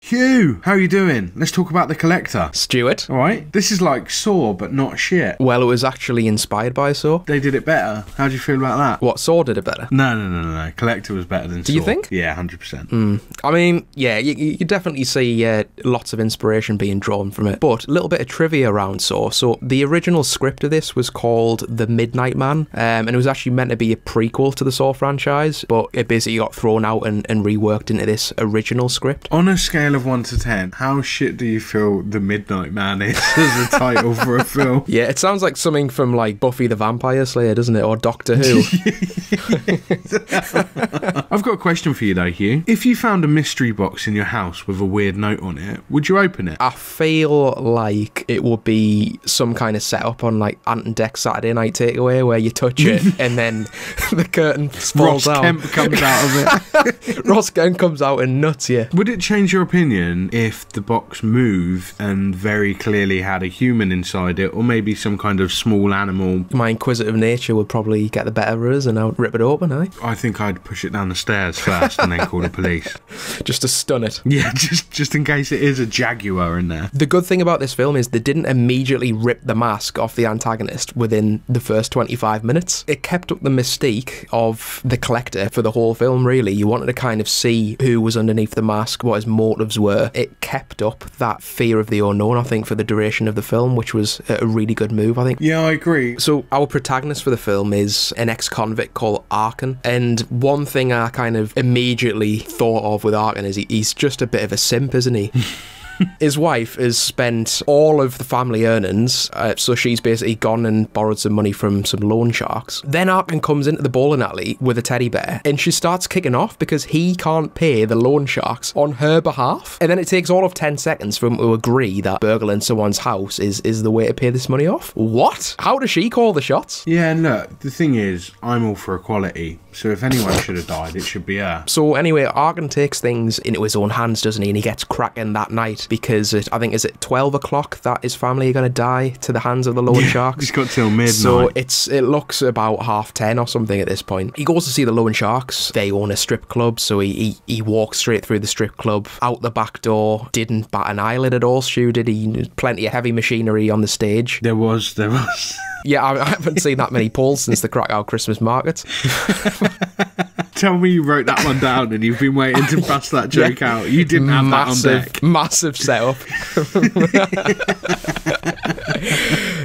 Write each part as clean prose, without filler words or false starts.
Hugh, how you doing? Let's talk about The Collector. Stuart. All right. This is like Saw, but not shit. Well, it was actually inspired by Saw. They did it better. How do you feel about that? What, Saw did it better? No. Collector was better than Saw. Do you think? Yeah, 100%. I mean, yeah, you definitely see lots of inspiration being drawn from it. But a little bit of trivia around Saw. So the original script of this was called The Midnight Man, and it was actually meant to be a prequel to the Saw franchise, but it basically got thrown out and reworked into this original script. On a scale of 1 to 10, how shit do you feel The Midnight Man is as a title for a film? Yeah, it sounds like something from like Buffy the Vampire Slayer, doesn't it? Or Doctor Who. I've got a question for you though, Hugh. If you found a mystery box in your house with a weird note on it, would you open it? I feel like it would be some kind of setup on like Ant and Dec Saturday Night Takeaway where you touch it and then the curtain falls Ross out. Kemp comes out of it. Ross Kemp comes out and nuts you. Would it change your opinion if the box moved and very clearly had a human inside it, or maybe some kind of small animal? My inquisitive nature would probably get the better of us and I'd rip it open, I think I'd push it down the stairs first and then call the police. Just to stun it. Yeah, just in case it is a jaguar in there. The good thing about this film is they didn't immediately rip the mask off the antagonist within the first 25 minutes. It kept up the mystique of the Collector for the whole film, really. You wanted to kind of see who was underneath the mask, what his motives were. It kept up that fear of the unknown, I think, for the duration of the film, which was a really good move, I think. Yeah, I agree. So our protagonist for the film is an ex-convict called Arkin, and one thing I kind of immediately thought of with Arkin is he's just a bit of a simp, isn't he? His wife has spent all of the family earnings, so she's basically gone and borrowed some money from some loan sharks. Then Arkin comes into the bowling alley with a teddy bear, and she starts kicking off because he can't pay the loan sharks on her behalf. And then it takes all of 10 seconds for him to agree that burgling someone's house is the way to pay this money off. What? How does she call the shots? Yeah, and look, the thing is, I'm all for equality, so if anyone should have died, it should be her. So anyway, Arkin takes things into his own hands, doesn't he? And he gets cracking that night because I think, is it 12 o'clock that his family are going to die to the hands of the loan sharks? He's got till midnight. So it looks about 10:30 or something at this point. He goes to see the loan sharks. They own a strip club, so he walks straight through the strip club, out the back door, didn't bat an eyelid at all, Stu, did he? Plenty of heavy machinery on the stage. There was. Yeah, I haven't seen that many poles since the Krakow Christmas market. Tell me you wrote that one down and you've been waiting to bust that joke out. You didn't have that on deck. Massive setup.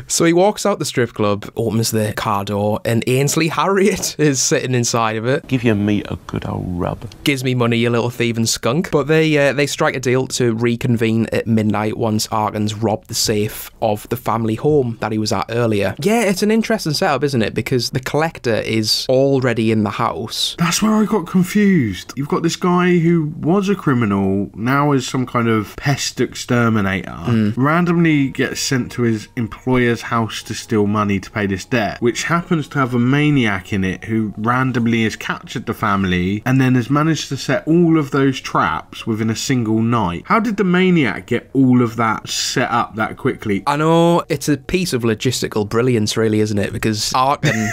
So he walks out the strip club, opens the car door, and Ainsley Harriott is sitting inside of it. Give your meat a good old rub. Gives me money, you little thieving skunk. But they strike a deal to reconvene at midnight once Arkin's robbed the safe of the family home that he was at earlier. Yeah, it's an interesting setup, isn't it? Because the Collector is already in the house. That's where I got confused. You've got this guy who was a criminal, now is some kind of pest exterminator, randomly gets sent to his employer's house to steal money to pay this debt, which happens to have a maniac in it who randomly has captured the family and then has managed to set all of those traps within a single night. How did the maniac get all of that set up that quickly? I know, it's a piece of logistical brilliance, really, isn't it? Because Arkin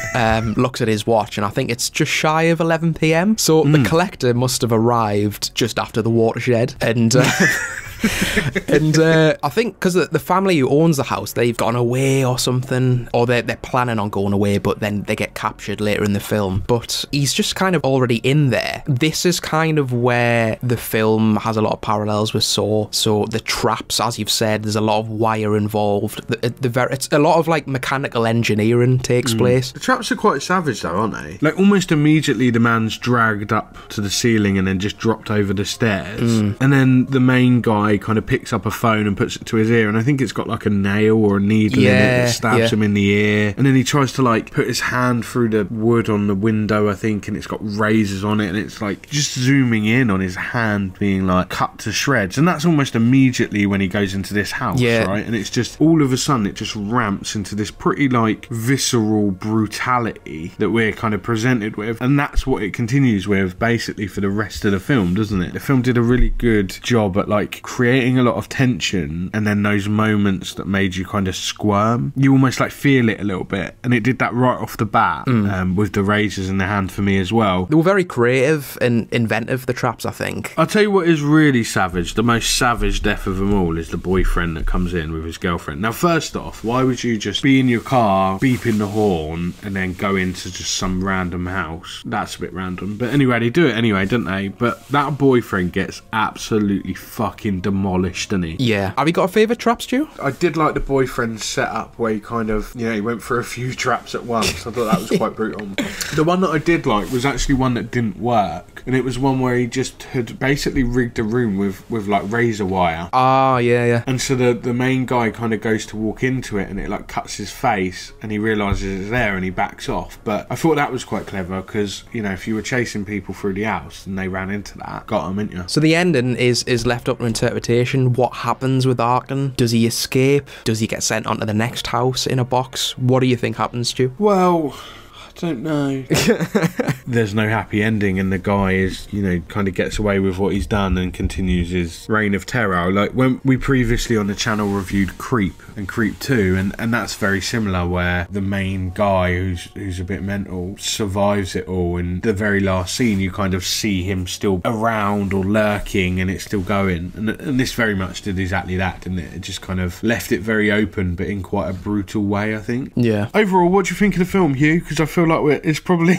looks at his watch and I think it's just shy of 11 p.m. So the Collector must have arrived just after the watershed, and I think because the family who owns the house, they've gone away or something, or they're planning on going away, but then they get captured later in the film. But he's just kind of already in there. This is kind of where the film has a lot of parallels with Saw. So the traps, as you've said, there's a lot of wire involved. It's a lot of like mechanical engineering takes place. The traps are quite savage though, aren't they? Like almost immediately the man's dragged up to the ceiling and then just dropped over the stairs. And then the main guy kind of picks up a phone and puts it to his ear, and I think it's got like a nail or a needle in it that stabs him in the ear, and then he tries to like put his hand through the wood on the window, I think, and it's got razors on it, and it's like just zooming in on his hand being like cut to shreds, and that's almost immediately when he goes into this house, right? And it's just all of a sudden it just ramps into this pretty like visceral brutality that we're kind of presented with, and that's what it continues with basically for the rest of the film, doesn't it? The film did a really good job at like creating a lot of tension, and then those moments that made you kind of squirm. You almost like feel it a little bit, and it did that right off the bat with the razors in the hand for me as well. They were very creative and inventive, the traps, I think. I'll tell you what is really savage. The most savage death of them all is the boyfriend that comes in with his girlfriend. Now, first off, why would you just be in your car, beeping the horn, and then go into just some random house? That's a bit random. But anyway, they do it anyway, don't they? But that boyfriend gets absolutely fucking demolished, doesn't he? Yeah. Have you got a favourite trap, Stu? I did like the boyfriend setup where he kind of, you know, he went for a few traps at once. I thought that was quite brutal. The one that I did like was actually one that didn't work, and it was one where he just had basically rigged a room with like razor wire. Oh, yeah. And so the main guy kind of goes to walk into it, and it like cuts his face, and he realises it's there, and he backs off. But I thought that was quite clever because, you know, if you were chasing people through the house and they ran into that, got them, didn't you? So the ending is left up to interpretation. What happens with Arkin? Does he escape? Does he get sent onto the next house in a box? What do you think happens, Stu? Well, I don't know. There's no happy ending, and the guy is, you know, kind of gets away with what he's done and continues his reign of terror. Like when we previously on the channel reviewed Creep and Creep 2, and that's very similar, where the main guy who's a bit mental survives it all. In the very last scene, you kind of see him still around or lurking, and it's still going. And this very much did exactly that, didn't it? It just kind of left it very open, but in quite a brutal way, I think. Yeah. Overall, what do you think of the film, Hugh? Because I feel like it's probably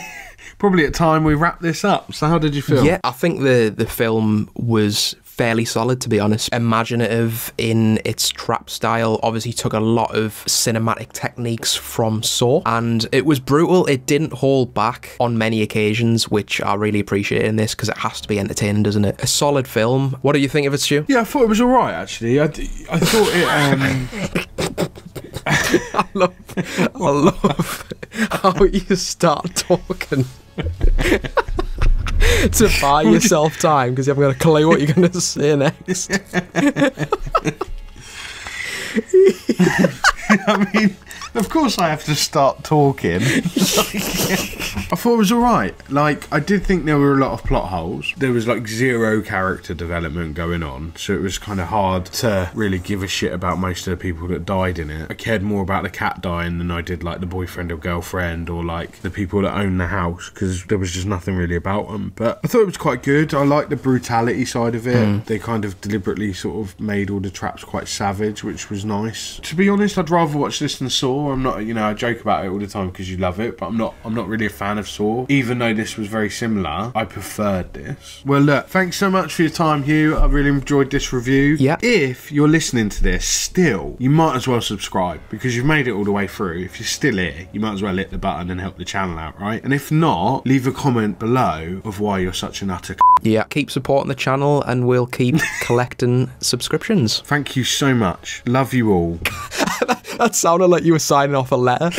at time we wrap this up. So how did you feel? Yeah, I think the film was fairly solid, to be honest. Imaginative in its trap style. Obviously took a lot of cinematic techniques from Saw, and it was brutal. It didn't hold back on many occasions, which I really appreciate in this, because it has to be entertaining, doesn't it? A solid film. What do you think of it, Stu? Yeah, I thought it was alright, actually. I thought it... I love how you start talking to buy yourself time because you haven't got a clue what you're going to say next. I mean, of course I have to start talking. I thought it was alright. Like, I did think there were a lot of plot holes. There was like zero character development going on, so it was kind of hard to really give a shit about most of the people that died in it. I cared more about the cat dying than I did like the boyfriend or girlfriend or like the people that own the house, because there was just nothing really about them. But I thought it was quite good. I liked the brutality side of it. They kind of deliberately sort of made all the traps quite savage, which was nice. To be honest, I'd rather watch this than Saw. I'm not, you know, I joke about it all the time because you love it, but I'm not really a fan of Saw. Even though this was very similar, I preferred this. Well, look, thanks so much for your time, Hugh. I really enjoyed this review. Yeah. If you're listening to this still, you might as well subscribe because you've made it all the way through. If you're still here, you might as well hit the button and help the channel out, right? And if not, leave a comment below of why you're such an utter Yeah, keep supporting the channel and we'll keep collecting subscriptions. Thank you so much. Love you all. That sounded like you were signing off a letter.